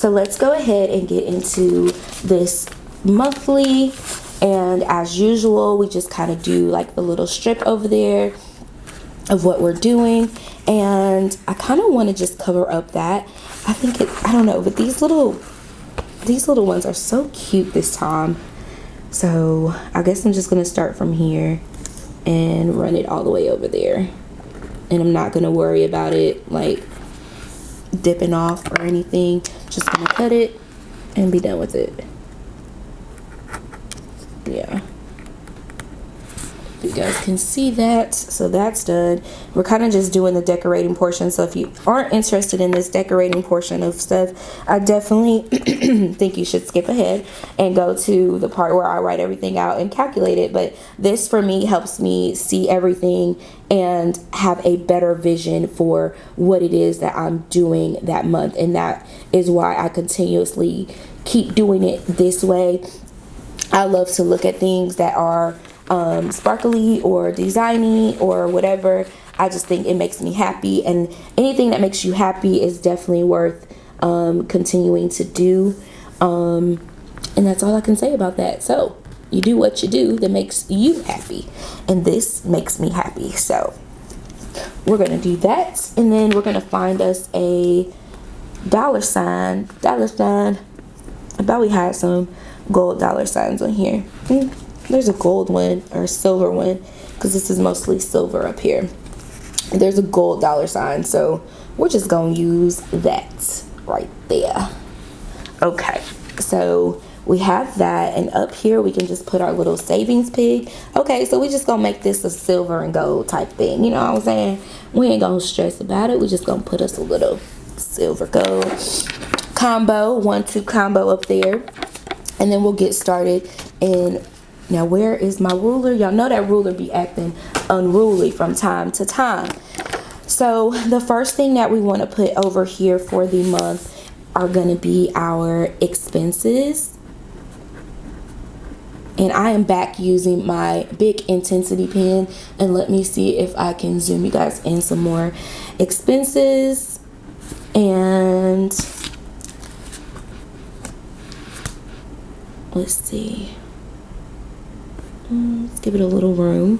So let's go ahead and get into this monthly. And as usual, we just kind of do like the little strip over there of what we're doing. And I kind of want to just cover up that. I think I don't know, but these little ones are so cute this time. So I guess I'm just going to start from here and run it all the way over there. And I'm not going to worry about it like dipping off or anything. Just going to cut it and be done with it. Yeah, you guys can see that. So that's done. We're kind of just doing the decorating portion. So if you aren't interested in this decorating portion of stuff, I definitely think you should skip ahead and go to the part where I write everything out and calculate it. But this for me helps me see everything and have a better vision for what it is that I'm doing that month. And that is why I continuously keep doing it this way. I love to look at things that are sparkly or designy or whatever. I just think it makes me happy, and anything that makes you happy is definitely worth continuing to do. And that's all I can say about that. So you do what you do that makes you happy, and this makes me happy. So we're gonna do that, and then we're gonna find us a dollar sign. I thought we had some gold dollar signs on here. There's a gold one or a silver one, because this is mostly silver up here. There's a gold dollar sign, so we're just gonna use that right there. Okay, so we have that, and up here we can just put our little savings pig. Okay, so we just gonna make this a silver and gold type thing, you know what I'm saying? We ain't gonna stress about it. We just gonna put us a little silver gold combo, 1-2 combo up there. And then we'll get started. And now, where is my ruler? Y'all know that ruler be acting unruly from time to time. So the first thing that we want to put over here for the month are going to be our expenses. And I am back using my big intensity pen. And let me see if I can zoom you guys in some more. Expenses. And let's see. Let's give it a little room.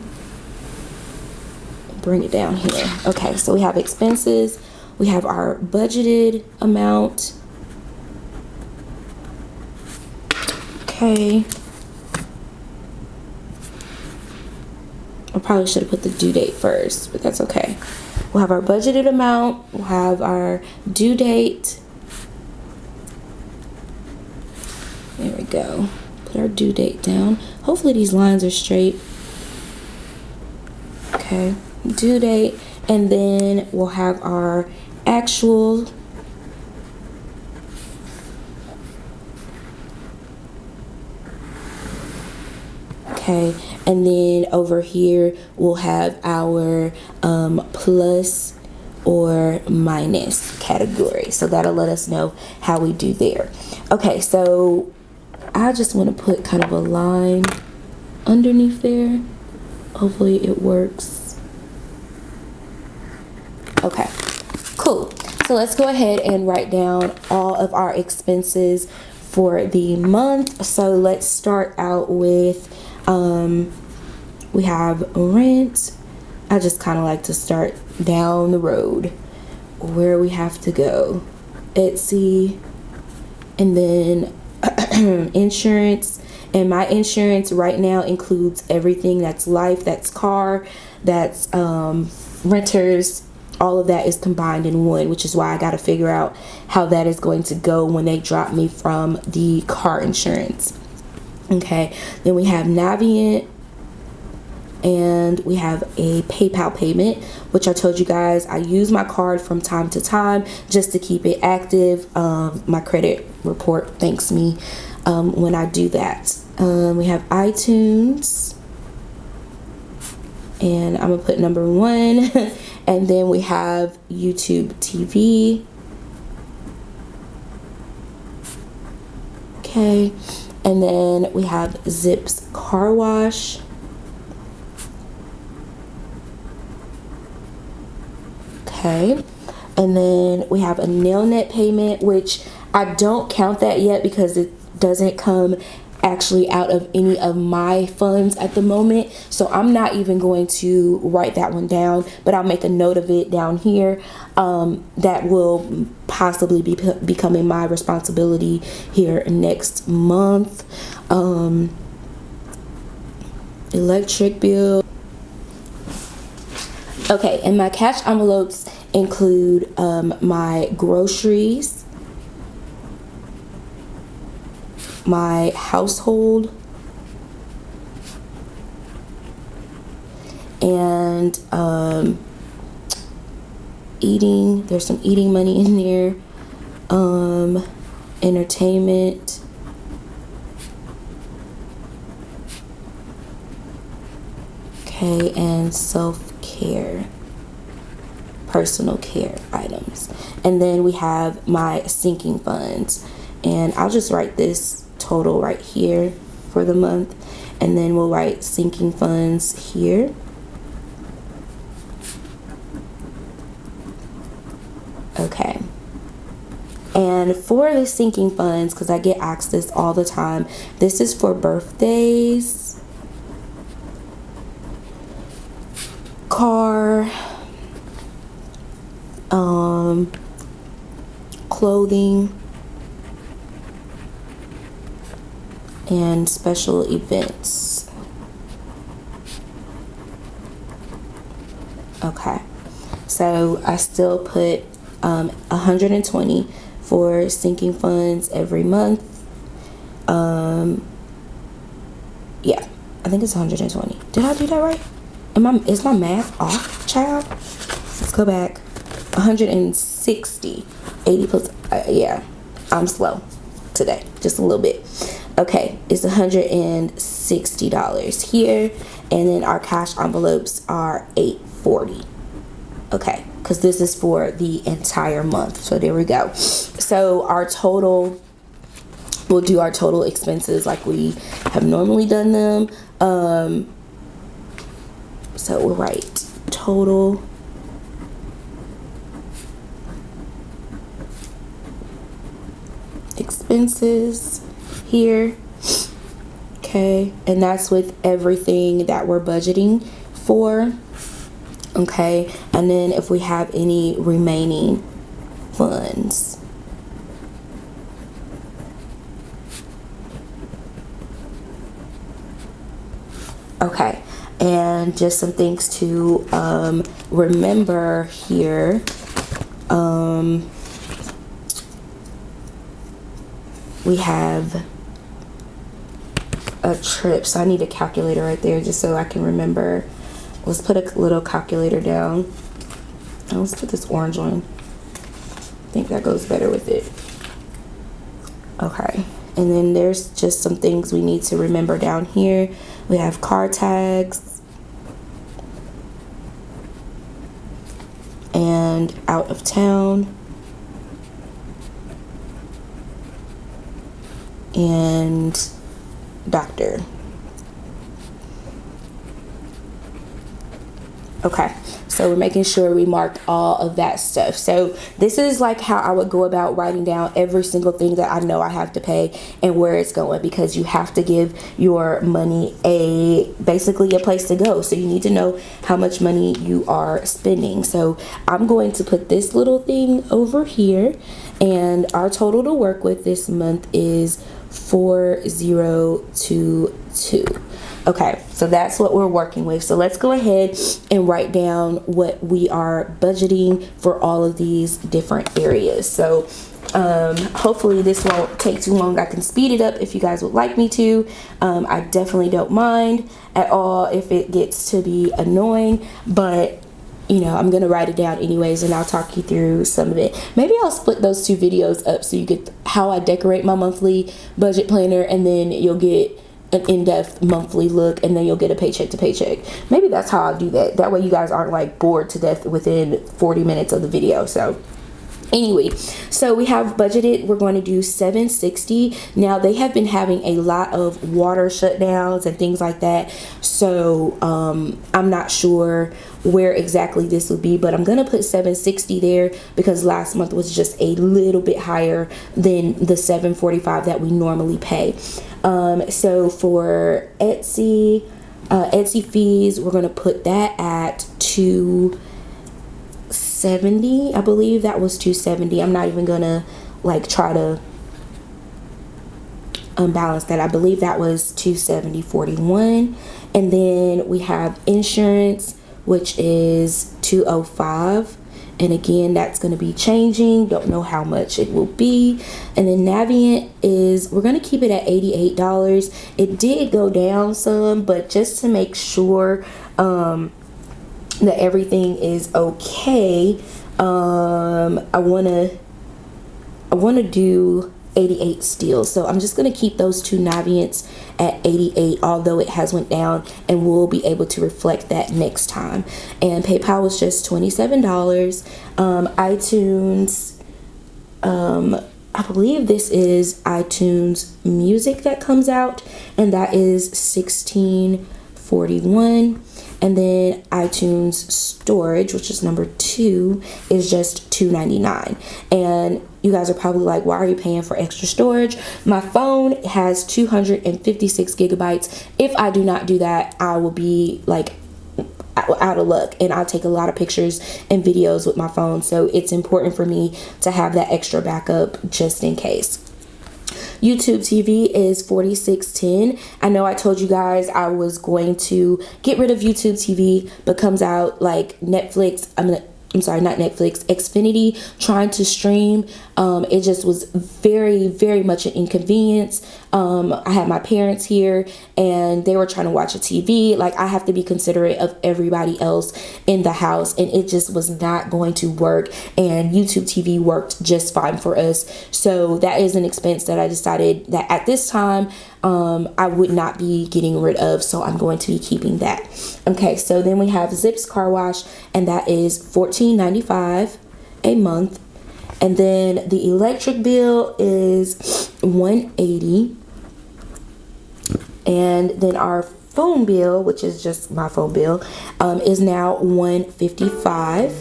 Bring it down here. Okay, so we have expenses. We have our budgeted amount. Okay. I probably should have put the due date first, but that's okay. We'll have our budgeted amount. We'll have our due date. There we go. Put our due date down. Hopefully these lines are straight. Okay, due date, and then we'll have our actual. Okay, and then over here we'll have our plus or minus category. So that'll let us know how we do there. Okay, so I just want to put kind of a line underneath there. Hopefully it works. Okay, cool. So let's go ahead and write down all of our expenses for the month. So let's start out with, we have rent. I just kind of like to start down the road where we have to go. Etsy, and then insurance. And my insurance right now includes everything that's life, that's car, that's renters. All of that is combined in one, which is why I got to figure out how that is going to go when they drop me from the car insurance. Okay, then we have Navient, and we have a PayPal payment, which I told you guys I use my card from time to time just to keep it active. My credit report thanks me when I do that. We have iTunes, and I'm gonna put number 1. And then we have YouTube TV. Okay, and then we have Zips Car Wash. Okay, And then we have a nail net payment, which I don't count that yet because it doesn't come actually out of any of my funds at the moment. So I'm not even going to write that one down, but I'll make a note of it down here. That will possibly be becoming my responsibility here next month. Electric bill. Okay, and my cash envelopes include my groceries, my household, and eating. There's some eating money in there, entertainment, okay, and self-care, personal care items. And then we have my sinking funds, and I'll just write this total right here for the month, and then we'll write sinking funds here. Okay, and for the sinking funds, because I get asked this all the time, this is for birthdays, car, clothing, and special events. Okay, so I still put 120 for sinking funds every month. Yeah, I think it's 120. Did I do that right? Is my math off, child? Let's go back. 160. 80 plus. Yeah, I'm slow today, just a little bit. Okay, it's $160 here, and then our cash envelopes are $840. Okay, because this is for the entire month. So there we go. So our total, we'll do our total expenses like we have normally done them. So we'll write total expenses here. Okay, and that's with everything that we're budgeting for. Okay, and then if we have any remaining funds. Okay, and just some things to remember here. We have a trip, so I need a calculator right there just so I can remember. Let's put a little calculator down. And let's put this orange one. I think that goes better with it. Okay, and then there's just some things we need to remember down here. We have car tags and out of town and doctor. Okay, so we're making sure we marked all of that stuff. So this is like how I would go about writing down every single thing that I know I have to pay and where it's going, because you have to give your money basically a place to go. So you need to know how much money you are spending. So I'm going to put this little thing over here, and our total to work with this month is 4022. Okay, so that's what we're working with. So let's go ahead and write down what we are budgeting for all of these different areas. So hopefully this won't take too long. I can speed it up if you guys would like me to. I definitely don't mind at all if it gets to be annoying, but you know, I'm gonna write it down anyways, and I'll talk you through some of it. Maybe I'll split those two videos up so you get how I decorate my monthly budget planner, and then you'll get an in-depth monthly look, and then you'll get a paycheck to paycheck. Maybe that's how I'll do that. That way you guys aren't like bored to death within 40 minutes of the video. So Anyway, so we have budgeted, we're going to do $760. Now they have been having a lot of water shutdowns and things like that, so I'm not sure where exactly this will be, but I'm gonna put $760 there because last month was just a little bit higher than the $745 that we normally pay. So for Etsy fees, we're gonna put that at $270. I believe that was $270. I'm not even gonna like try to unbalance that. I believe that was $270.41. And then we have insurance, which is $205. And again, that's going to be changing. Don't know how much it will be. And then Navient is, we're going to keep it at $88. It did go down some, but just to make sure that everything is okay, I want to do 88 still. So I'm just going to keep those two Navients at 88, although it has went down, and we'll be able to reflect that next time. And PayPal was just $27. iTunes, I believe this is iTunes Music that comes out, and that is $16.41. And then iTunes Storage, which is number 2, is just $2.99. And you guys are probably like, why are you paying for extra storage? My phone has 256 gigabytes. If I do not do that, I will be like out of luck, and I take a lot of pictures and videos with my phone, so it's important for me to have that extra backup just in case. YouTube TV is $46.10. I know I told you guys I was going to get rid of YouTube TV, but comes out like Netflix. I'm sorry, not Netflix, Xfinity trying to stream. It just was very, very much an inconvenience. I had my parents here and they were trying to watch a TV. Like, I have to be considerate of everybody else in the house, and it just was not going to work. And YouTube TV worked just fine for us. So that is an expense that I decided that at this time, I would not be getting rid of, so I'm going to be keeping that. Okay, so then we have Zips Car Wash, and that is $14.95 a month. And then the electric bill is $180. And then our phone bill, which is just my phone bill, is now $155.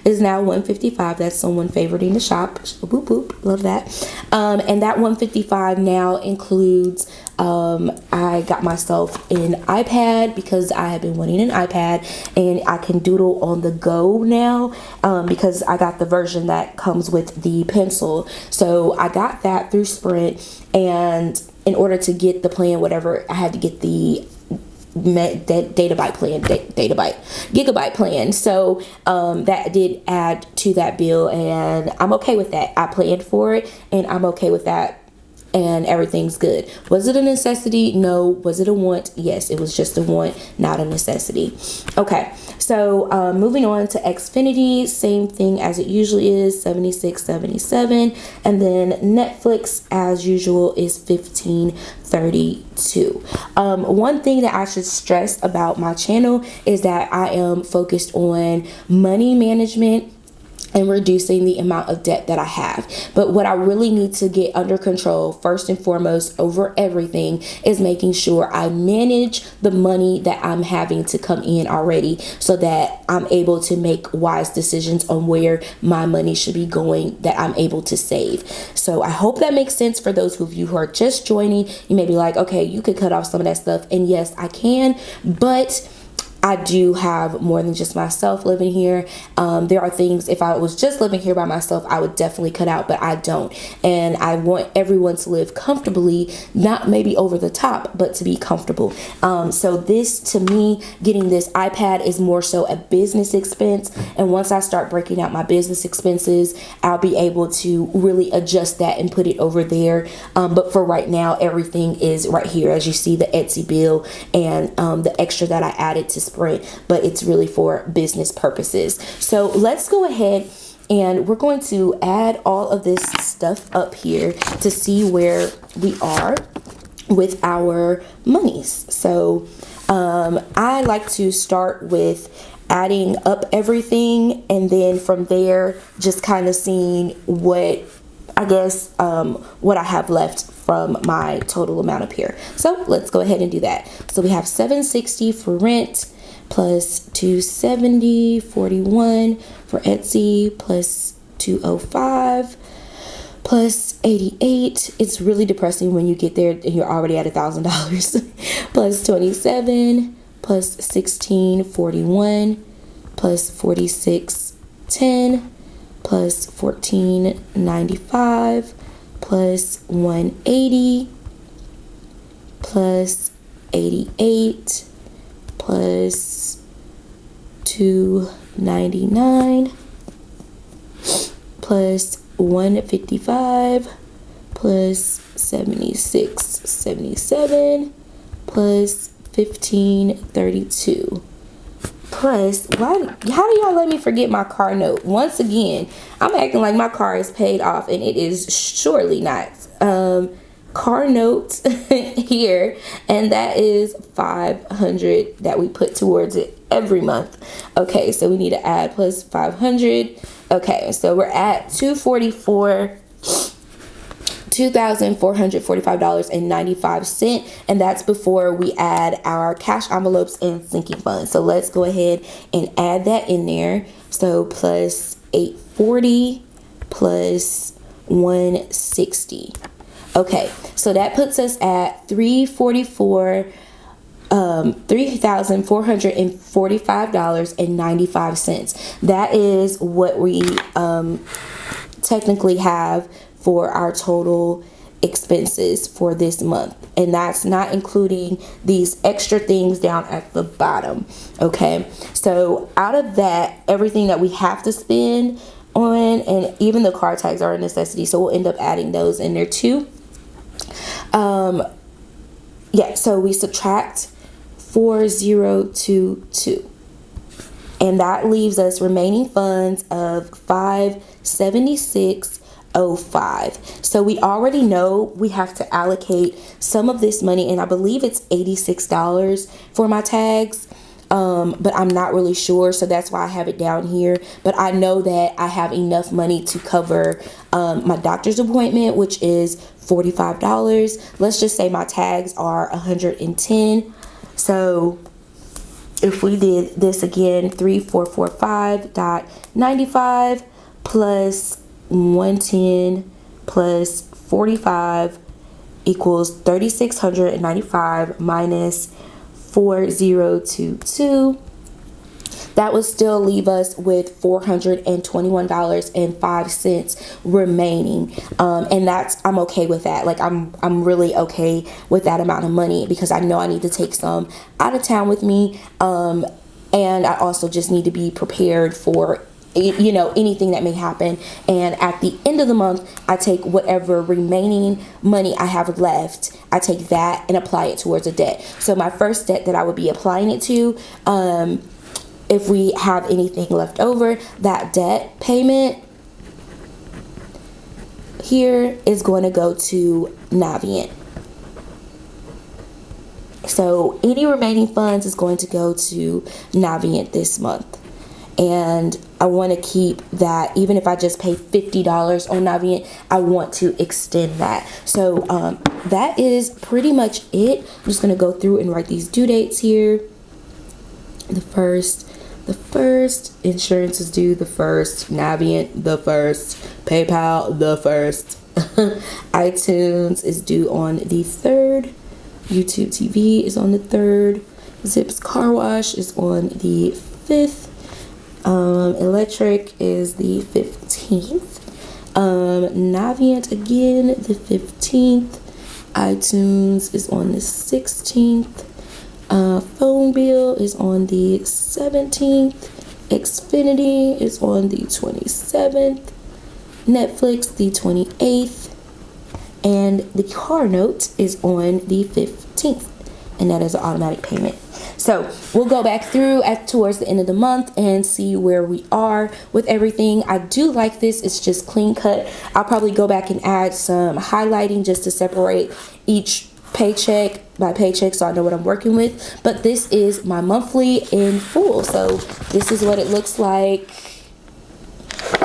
Is now $155. That's someone favoriting the shop. Boop boop, love that. And that $155 now includes, I got myself an iPad because I have been wanting an iPad, and I can doodle on the go now, because I got the version that comes with the pencil. So I got that through Sprint, and in order to get the plan, whatever, I had to get the gigabyte plan. So that did add to that bill, and I'm okay with that. I planned for it, and I'm okay with that, and everything's good. Was it a necessity? No. Was it a want? Yes, it was just a want, not a necessity. Okay, so moving on to Xfinity, same thing as it usually is, $76.77, and then Netflix as usual is $15.32. One thing that I should stress about my channel is that I am focused on money management and reducing the amount of debt that I have. But what I really need to get under control, first and foremost, over everything, is making sure I manage the money that I'm having to come in already, so that I'm able to make wise decisions on where my money should be going, that I'm able to save. So I hope that makes sense for those of you who are just joining. You may be like, okay, you could cut off some of that stuff. And yes, I can, but I do have more than just myself living here. There are things, if I was just living here by myself, I would definitely cut out, but I don't. And I want everyone to live comfortably, not maybe over the top, but to be comfortable. So this, to me, getting this iPad is more so a business expense. And once I start breaking out my business expenses, I'll be able to really adjust that and put it over there. But for right now, everything is right here. As you see, the Etsy bill and the extra that I added to Sprint, but it's really for business purposes. So let's go ahead and we're going to add all of this stuff up here to see where we are with our monies. So I like to start with adding up everything, and then from there just kind of seeing what I guess what I have left from my total amount up here. So let's go ahead and do that. So we have $760 for rent, plus $270, $41 for Etsy, plus $205, plus $88. It's really depressing when you get there and you're already at $1,000. Plus $27, plus $16, $41, plus $46, $10, plus $14.95, plus $180, plus $88, plus $299, plus $155, plus $76.77, plus $15.32. Plus, how do y'all let me forget my car note? Once again, I'm acting like my car is paid off, and it is surely not. Car note here, and that is $500 that we put towards it every month. Okay, so we need to add plus $500. Okay, so we're at $2,445.95, and that's before we add our cash envelopes and sinking funds. So let's go ahead and add that in there. So plus $840 plus $160. Okay, so that puts us at $3,445.95. That is what we technically have for our total expenses for this month, and that's not including these extra things down at the bottom. Okay, so out of that, everything that we have to spend on, and even the car tags are a necessity, so we'll end up adding those in there too. Yeah, so we subtract 4022, and that leaves us remaining funds of $576.05. So we already know we have to allocate some of this money, and I believe it's $86 for my tags, but I'm not really sure, so that's why I have it down here. But I know that I have enough money to cover my doctor's appointment, which is $45. Let's just say my tags are $110. So if we did this again, 3445.95 plus 110 plus 45 equals 3,695 minus 4022. That would still leave us with $421.05 remaining, and I'm okay with that. Like I'm really okay with that amount of money, because I know I need to take some out of town with me, and I also just need to be prepared for anything that may happen. And at the end of the month, I take whatever remaining money I have left, I take that and apply it towards a debt. So my first debt that I would be applying it to, if we have anything left over, that debt payment here is going to go to Navient. So any remaining funds is going to go to Navient this month. And I want to keep that, even if I just pay $50 on Navient, I want to extend that. So that is pretty much it. I'm just going to go through and write these due dates here. The first, insurance is due the 1st, Navient the 1st, PayPal the 1st, iTunes is due on the 3rd, YouTube TV is on the 3rd, Zips Car Wash is on the 5th, Electric is the 15th, Navient again the 15th, iTunes is on the 16th, phone bill is on the 17th, Xfinity is on the 27th, Netflix the 28th, and the car note is on the 15th, and that is an automatic payment. So we'll go back through towards the end of the month and see where we are with everything. I do like this. It's just clean cut. I'll probably go back and add some highlighting just to separate each paycheck by paycheck, so I know what I'm working with. But this is my monthly in full. So this is what it looks like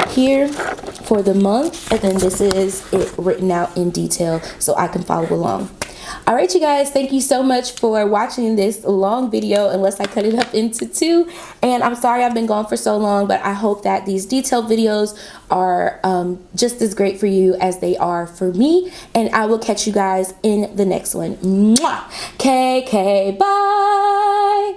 here for the month, and then this is it written out in detail so I can follow along. All right, you guys, thank you so much for watching this long video, unless I cut it up into 2. And I'm sorry I've been gone for so long, but I hope that these detailed videos are just as great for you as they are for me. And I will catch you guys in the next one. Mwah! KK, bye!